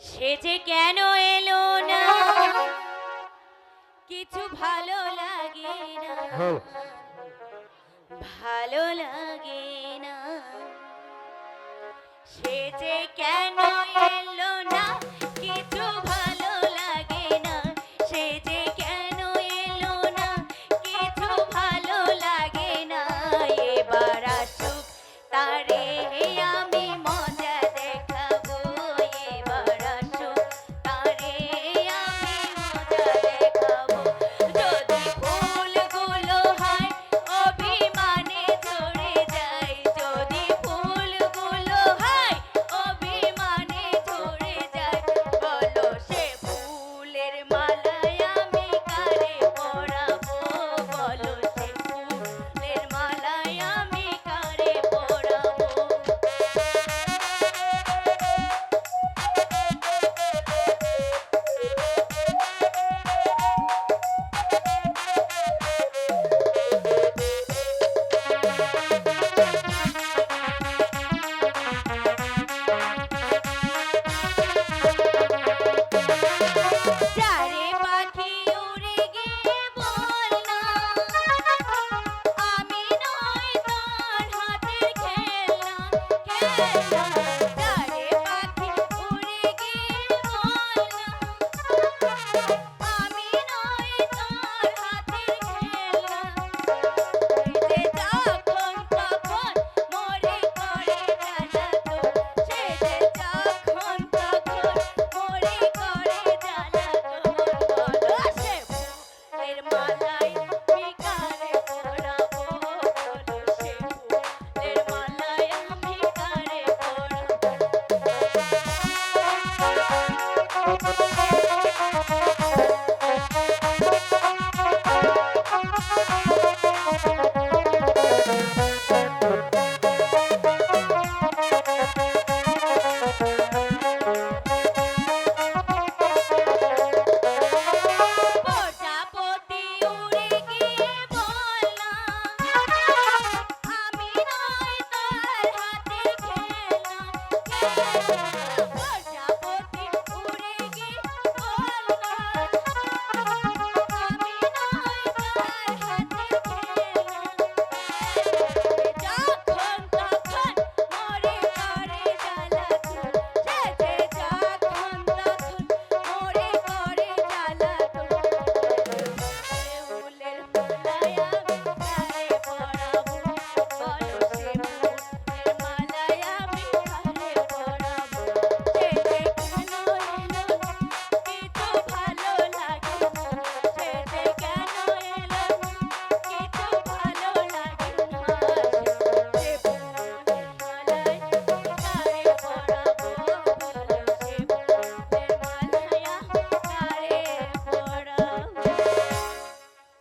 সে যে কেন এলো না কিছু ভালো লাগে না, ভালো লাগে না। সে যে কেন এলো না কিছু ভালো লাগে না, সে যে কেন এলো না কিছু ভালো লাগে না। এবার আসুক তারে আমি মজা দেখাবো, এবার আসুক তারে আমি মজা দেখাবো। যদি ফুলগুলো হয় অভিমানে ঝরে যায়, যদি ফুলগুলো হয় অভিমানে ঝরে যায়, বলো সে ফুলের মালায় আমি কারে পরাবো, বলো সে ফুলের মালায় আমি কারে পরাবো। যারে পাখি উড়ে গিয়ে বল না আমি নই তোর হাতের খেলনা, খেলনা। যারে পাখি উড়ে গিয়ে বল না আমি নই তোর হাতের খেলনা। সে যে যখন তখন মরে করে জ্বালাতন, সে যে যখন তখন মরে করে জ্বালাতন, বলো সে ফুলের মালায় আমি কারে পরাবো, বলো সে ফুলের মালায় আমি কারে প্রজাপতি উড়ে গিয়ে বল না আমি নই তোর হাতের খেলনা, খেলনা।